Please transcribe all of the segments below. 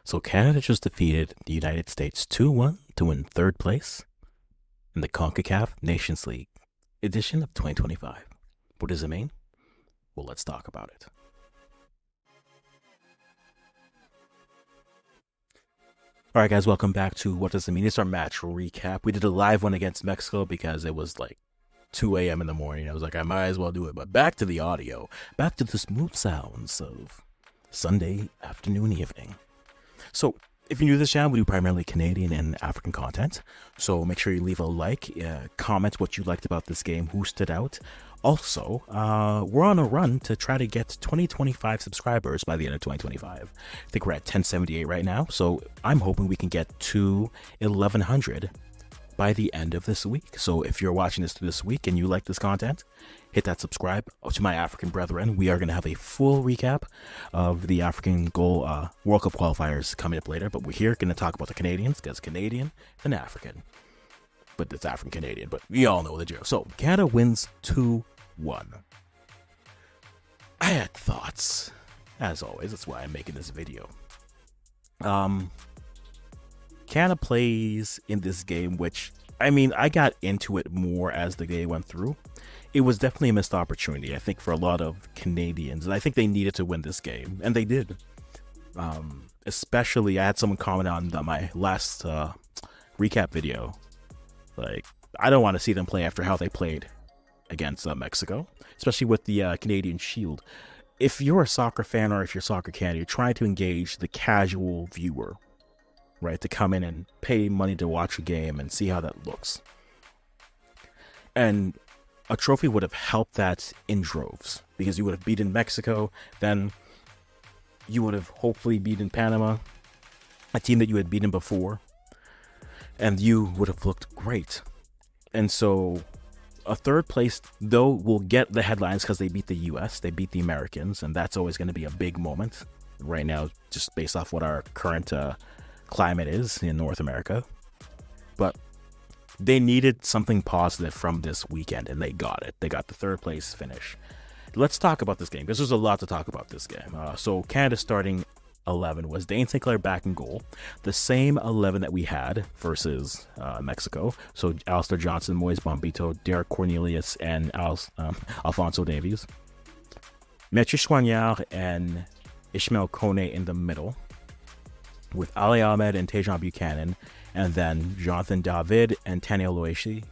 So Canada just defeated the United States 2-1 to win third place in the CONCACAF Nations League edition of 2025. What does it mean? Well, let's talk about it. All right, guys, welcome back to What Does It Mean? It's our match recap. We did a live one against Mexico because it was like 2 a.m. in the morning. I was like, I might as well do it. But back to the audio, back to the smooth sounds of Sunday afternoon, evening. So, if you're new to this channel, we do primarily Canadian and African content. So make sure you leave a like, comment what you liked about this game, who stood out. Also, we're on a run to try to get 2025 subscribers by the end of 2025. I think we're at 1078 right now. So I'm hoping we can get to 1100 by the end of this week. So if you're watching this week and you like this content, hit that subscribe. To my African brethren, we are going to have a full recap of the African goal World Cup qualifiers coming up later, but we're here going to talk about the Canadians because Canadian and African, but it's African Canadian, but we all know the joke. So Canada wins 2-1. I had thoughts, as always. That's why I'm making this video. Canada plays in this game, which, I mean, I got into it more as the day went through. It was definitely a missed opportunity, I think, for a lot of Canadians. And I think they needed to win this game, and they did. Especially, I had someone comment on my last recap video. Like, I don't want to see them play after how they played against Mexico, especially with the Canadian Shield. If you're a soccer fan or if you're Soccer Canada, you're trying to engage the casual viewer, right, to come in and pay money to watch a game and see how that looks. And a trophy would have helped that in droves, because you would have beaten Mexico, then you would have hopefully beaten Panama, a team that you had beaten before, and you would have looked great. And so a third place, though, will get the headlines because they beat the US, they beat the Americans, and that's always going to be a big moment right now, just based off what our current climate is in North America. But they needed something positive from this weekend, and they got it. They got the third place finish. Let's talk about this game, because there's a lot to talk about this game. So Canada's starting 11 was Dane St. Clair back in goal, the same 11 that we had versus Mexico. So Alistair Johnson, Moise Bombito, Derek Cornelius, and Alphonso Davies. Mathieu Choignard and Ishmael Kone in the middle, with Ali Ahmed and Tejan Buchanan, and then Jonathan David and Tani Aloishi.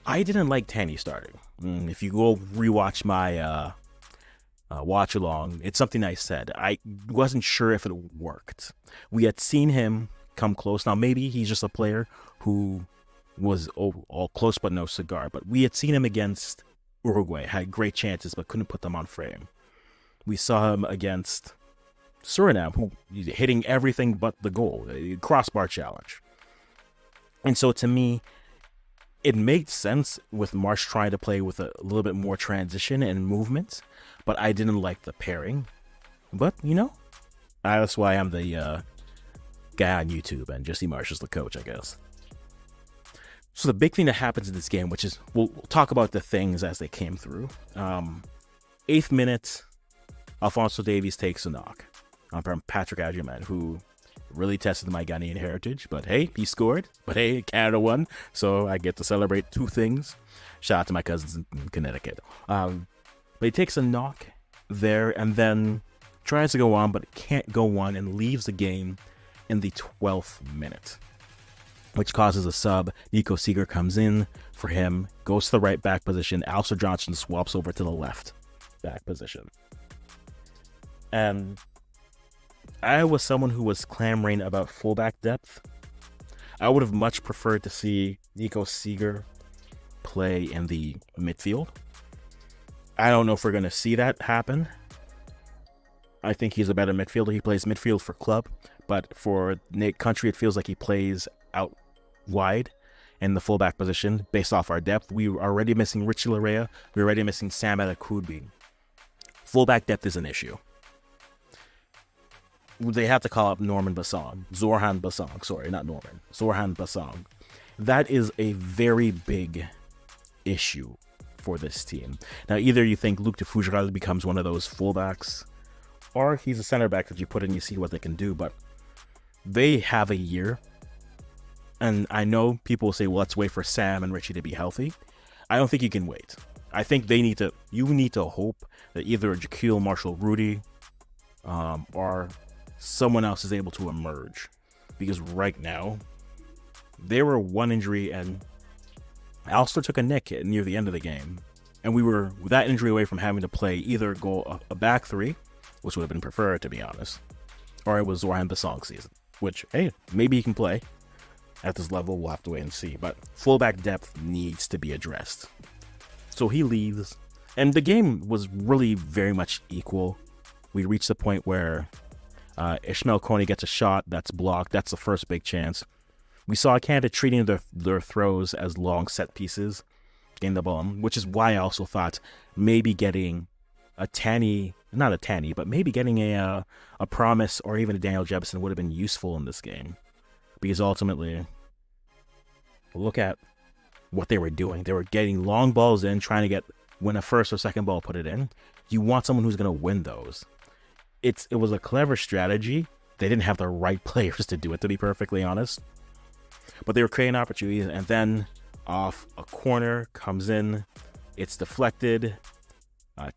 I didn't like Tani starting. If you go rewatch my watch along, it's something I said. I wasn't sure if it worked. We had seen him come close. Now, maybe he's just a player who was all close but no cigar. But we had seen him against Uruguay, had great chances but couldn't put them on frame. We saw him against Suriname, who hitting everything but the goal, a crossbar challenge. And so to me, it made sense with Marsh trying to play with a little bit more transition and movement, but I didn't like the pairing. But, you know, that's why I'm the guy on YouTube and Jesse Marsh is the coach, I guess. So the big thing that happens in this game, which is, we'll talk about the things as they came through. 8th minute, Alphonso Davies takes a knock from Patrick Agyemang, who really tested my Ghanaian heritage, but hey, he scored. But hey, Canada won, so I get to celebrate two things. Shout out to my cousins in Connecticut. But he takes a knock there and then tries to go on, but can't go on and leaves the game in the 12th minute, which causes a sub. Nico Seeger comes in for him, goes to the right back position. Alistair Johnson swaps over to the left back position. And I was someone who was clamoring about fullback depth. I would have much preferred to see Nico Seeger play in the midfield. I don't know if we're going to see that happen. I think he's a better midfielder. He plays midfield for club, but for country, it feels like he plays out wide in the fullback position based off our depth. We were already missing Richie Larea. We're already missing Sam Adekudbi. Fullback depth is an issue. They have to call up Zorhan Basong. Sorry, not Norman. Zorhan Basong. That is a very big issue for this team. Now, either you think Luc de Fougeral becomes one of those fullbacks, or he's a center back that you put in, you see what they can do. But they have a year. And I know people will say, well, let's wait for Sam and Richie to be healthy. I don't think you can wait. I think you need to hope that either Jaquil Marshall-Rudy or someone else is able to emerge. Because right now, they were one injury and Alistair took a nick near the end of the game. And we were that injury away from having to play either go a back three, which would have been preferred, to be honest, or it was Zoran Basong season, which, hey, maybe he can play. At this level, we'll have to wait and see. But fullback depth needs to be addressed. So he leaves. And the game was really very much equal. We reached the point where Ishmael Coney gets a shot that's blocked. That's the first big chance. We saw Canada treating their throws as long set pieces in the ball, which is why I also thought maybe getting maybe getting a Promise or even a Daniel Jefferson would have been useful in this game. Because ultimately, look at what they were doing. They were getting long balls in, trying to win a first or second ball, put it in. You want someone who's going to win those. It was a clever strategy. They didn't have the right players to do it, to be perfectly honest. But they were creating opportunities, and then off a corner comes in. It's deflected.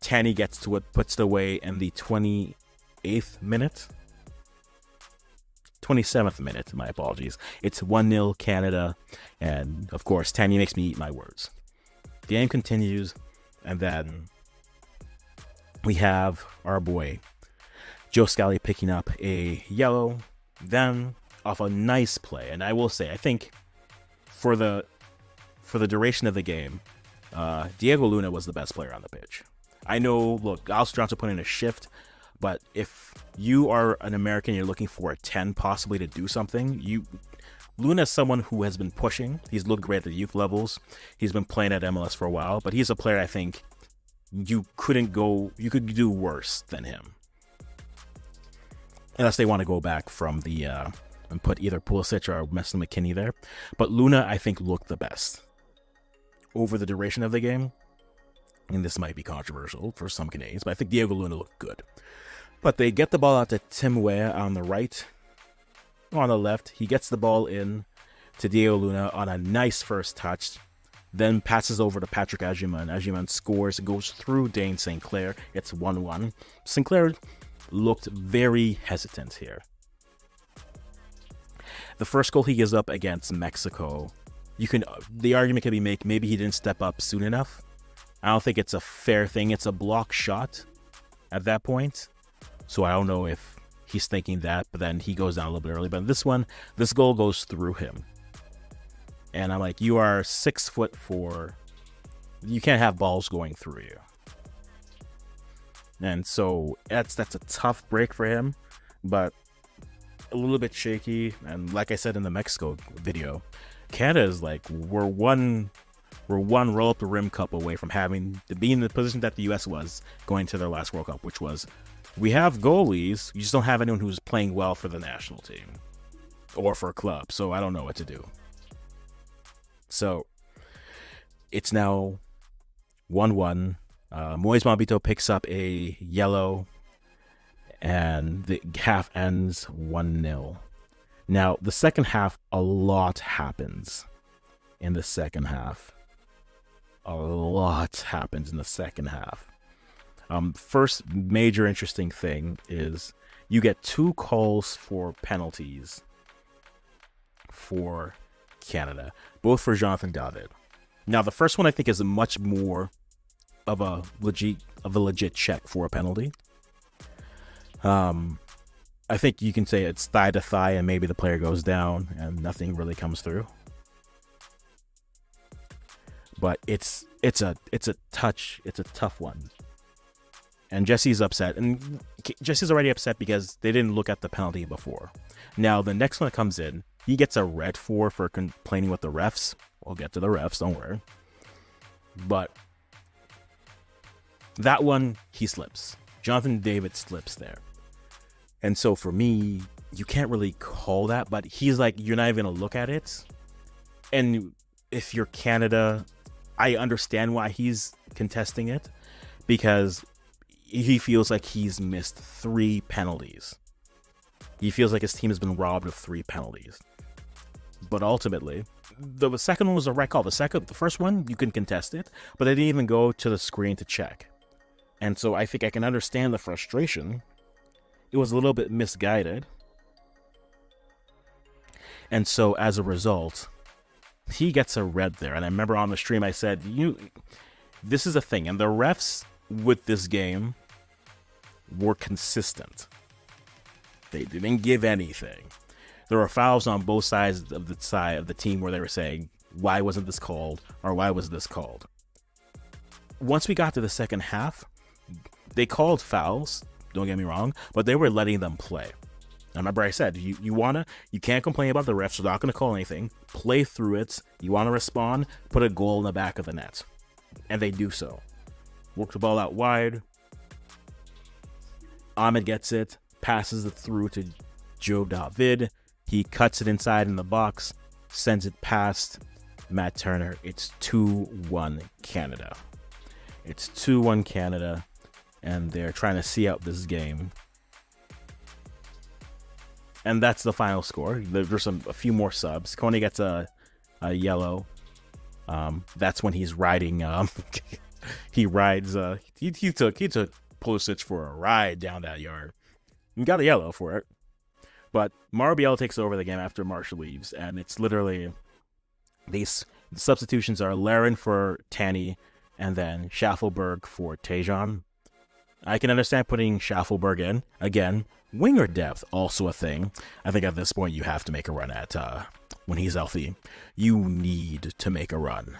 Tanny gets to it, puts it away in the 28th minute. 27th minute, my apologies. It's 1-0 Canada, and of course, Tanny makes me eat my words. The game continues, and then we have our boy Joe Scally picking up a yellow, then off a nice play. And I will say, I think for the duration of the game, Diego Luna was the best player on the pitch. I know, look, Alistair Johnson put in a shift, but if you are an American, you're looking for a 10 possibly to do something, Luna is someone who has been pushing. He's looked great at the youth levels. He's been playing at MLS for a while, but he's a player I think you could do worse than him. Unless they want to go back from the and put either Pulisic or Meston McKinney there. But Luna, I think, looked the best over the duration of the game. And this might be controversial for some Canadians, but I think Diego Luna looked good. But they get the ball out to Tim Weah on the right. On the left, he gets the ball in to Diego Luna on a nice first touch. Then passes over to Patrick Agyemang. Agyemang scores, goes through Dane St. Clair. It's 1-1. St. Clair looked very hesitant here. The first goal he gives up against Mexico, the argument can be made, maybe he didn't step up soon enough. I don't think it's a fair thing. It's a block shot at that point. So I don't know if he's thinking that, but then he goes down a little bit early. But this goal goes through him. And I'm like, you are 6'4". You can't have balls going through you. And so that's a tough break for him, but a little bit shaky. And like I said in the Mexico video, Canada is like, we're one roll up the rim cup away from having to be in the position that the US was going to their last World Cup, which was, we have goalies, you just don't have anyone who's playing well for the national team or for a club. So I don't know what to do. So it's now 1-1. Moise Mambito picks up a yellow, and the half ends 1-0. Now, the second half, a lot happens in the second half. First major interesting thing is you get 2 calls for penalties for Canada, both for Jonathan David. Now, the first one I think is much more of a legit check for a penalty. I think you can say it's thigh to thigh, and maybe the player goes down and nothing really comes through. But it's a tough one. And Jesse's upset, and Jesse's already upset because they didn't look at the penalty before. Now the next one that comes in, he gets a red for complaining with the refs. We'll get to the refs, don't worry. But that one, he slips. Jonathan David slips there. And so for me, you can't really call that, but he's like, you're not even going to look at it. And if you're Canada, I understand why he's contesting it, because he feels like he's missed 3 penalties He feels like his team has been robbed of 3 penalties. But ultimately, the second one was a right call. The first one, you can contest it, but they didn't even go to the screen to check. And so I think I can understand the frustration. It was a little bit misguided. And so as a result, he gets a red there. And I remember on the stream I said, this is a thing. And the refs with this game were consistent. They didn't give anything. There were fouls on both sides of the team where they were saying, why wasn't this called? Or why was this called? Once we got to the second half, they called fouls, don't get me wrong, but they were letting them play. I remember I said, you can't complain about the refs, they're not going to call anything. Play through it. You want to respond, put a goal in the back of the net. And they do so. Work the ball out wide. Ahmed gets it, passes it through to Joe David. He cuts it inside in the box, sends it past Matt Turner. It's 2-1 Canada. It's 2-1 Canada, and they're trying to see out this game. And that's the final score. There's a few more subs. Coney gets a yellow. That's when he's riding. He rides. He took Pulisic for a ride down that yard. He got a yellow for it. But Marbiel takes over the game after Marshall leaves, and it's literally these substitutions are Laren for Tanny, and then Schaffelberg for Tejan. I can understand putting Schaffelberg in. Again, winger depth, also a thing. I think at this point you have to make a run at, when he's healthy, you need to make a run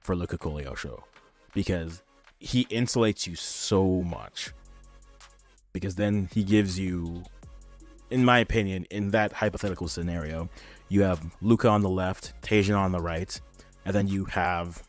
for Luka Kolyosho, because he insulates you so much. Because then he gives you, in my opinion, in that hypothetical scenario, you have Luka on the left, Tejan on the right, and then you have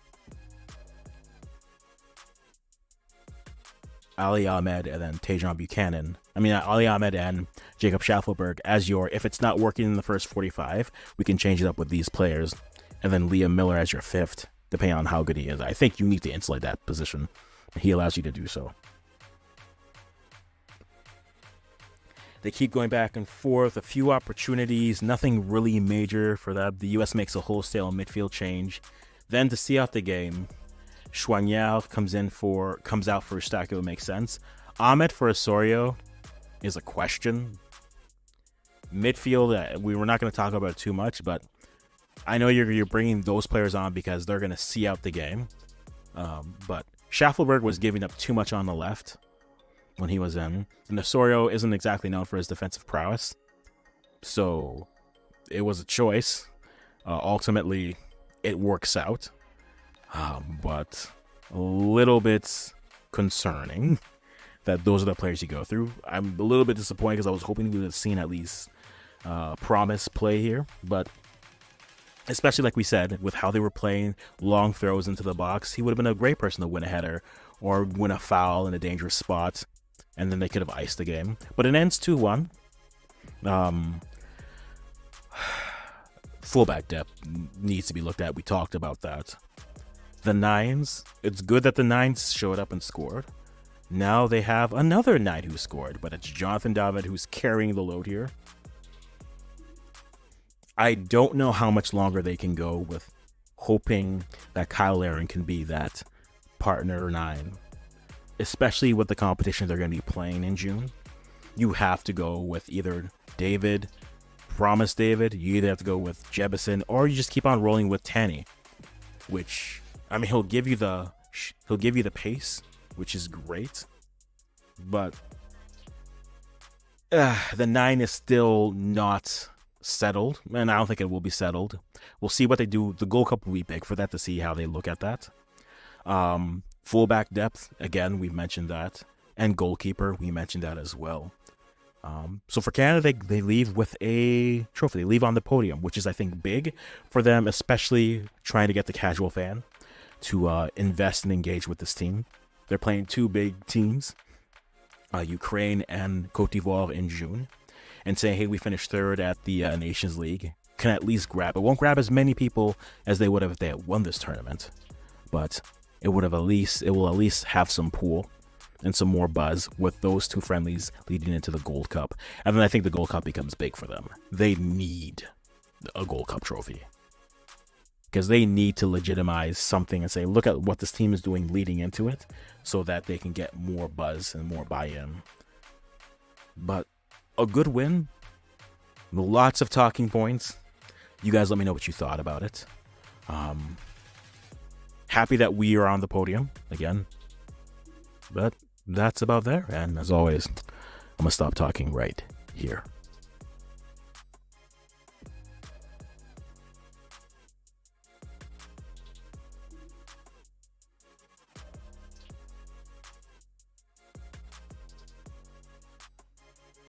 Ali Ahmed and then Tejan Buchanan. Ali Ahmed and Jacob Schaffelberg as your, if it's not working in the first 45, we can change it up with these players. And then Liam Miller as your 5th, depending on how good he is. I think you need to insulate that position. He allows you to do so. They keep going back and forth, a few opportunities, nothing really major for that. The U.S. makes a wholesale midfield change. Then to see out the game, Chouanier comes out for Eustáquio, makes sense. Ahmed for Osorio is a question. Midfield, we were not going to talk about it too much, but I know you're bringing those players on because they're going to see out the game. But Schaffelberg was giving up too much on the left when he was in. And Osorio isn't exactly known for his defensive prowess. So it was a choice. Ultimately, it works out. But a little bit concerning that those are the players you go through. I'm a little bit disappointed because I was hoping we would have seen at least promise play here. But especially like we said, with how they were playing long throws into the box, he would have been a great person to win a header or win a foul in a dangerous spot. And then they could have iced the game. But it ends 2-1. Fullback depth needs to be looked at. We talked about that. The Nines, it's good that the Nines showed up and scored. Now they have another 9 who scored, but it's Jonathan David who's carrying the load here. I don't know how much longer they can go with hoping that Kyle Laren can be that partner 9. Especially with the competition they're going to be playing in June. You have to go with either David, Promise David, you either have to go with Jebison, or you just keep on rolling with Tanny. Which, he'll give you the pace, which is great. But the 9 is still not settled, and I don't think it will be settled. We'll see what they do. The Gold Cup will be big for that to see how they look at that. Fullback depth, again, we mentioned that. And goalkeeper, we mentioned that as well. So for Canada, they leave with a trophy. They leave on the podium, which is, I think, big for them, especially trying to get the casual fan to invest and engage with this team. They're playing 2 big teams, Ukraine and Cote d'Ivoire in June, and saying, hey, we finished 3rd at the Nations League. Can at least grab. It won't grab as many people as they would have if they had won this tournament, but it will at least have some pull. and some more buzz with those two friendlies leading into the Gold Cup. And then I think the Gold Cup becomes big for them. They need a Gold Cup trophy, because they need to legitimize something and say, look at what this team is doing leading into it, so that they can get more buzz and more buy-in. But a good win, lots of talking points. You guys let me know what you thought about it. Happy that we are on the podium again. But that's about there. And as always, I'm going to stop talking right here.